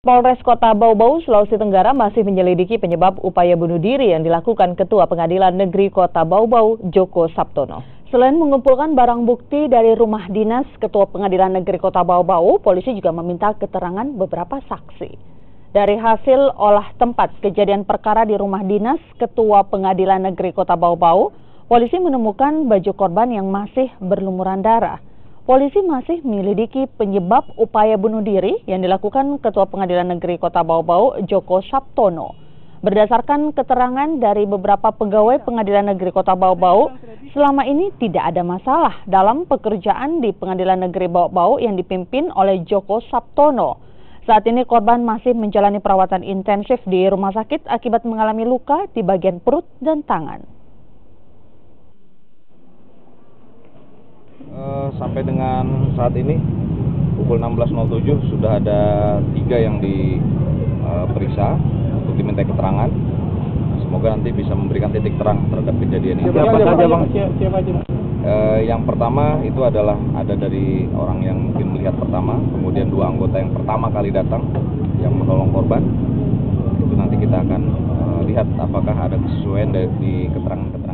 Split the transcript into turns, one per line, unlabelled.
Polres Kota Bau-Bau, Sulawesi Tenggara masih menyelidiki penyebab upaya bunuh diri yang dilakukan Ketua Pengadilan Negeri Kota Bau-Bau, Joko Sabtono. Selain mengumpulkan barang bukti dari rumah dinas Ketua Pengadilan Negeri Kota Bau-Bau, polisi juga meminta keterangan beberapa saksi. Dari hasil olah tempat kejadian perkara di rumah dinas Ketua Pengadilan Negeri Kota Bau-Bau, polisi menemukan baju korban yang masih berlumuran darah. Polisi masih menyelidiki penyebab upaya bunuh diri yang dilakukan Ketua Pengadilan Negeri Kota Bau-Bau, Joko Sabtono. Berdasarkan keterangan dari beberapa pegawai Pengadilan Negeri Kota Bau-Bau, selama ini tidak ada masalah dalam pekerjaan di Pengadilan Negeri Bau-Bau yang dipimpin oleh Joko Sabtono. Saat ini korban masih menjalani perawatan intensif di rumah sakit akibat mengalami luka di bagian perut dan tangan.
Sampai dengan saat ini pukul 16.07 sudah ada 3 yang diperiksa untuk diminta keterangan. Semoga nanti bisa memberikan titik terang terhadap kejadian ini.
Siapa saja, Bang? Siapa aja?
Yang pertama itu adalah ada dari orang yang mungkin melihat pertama, kemudian 2 anggota yang pertama kali datang yang menolong korban. Itu nanti kita akan lihat apakah ada kesesuaian dari keterangan-keterangan.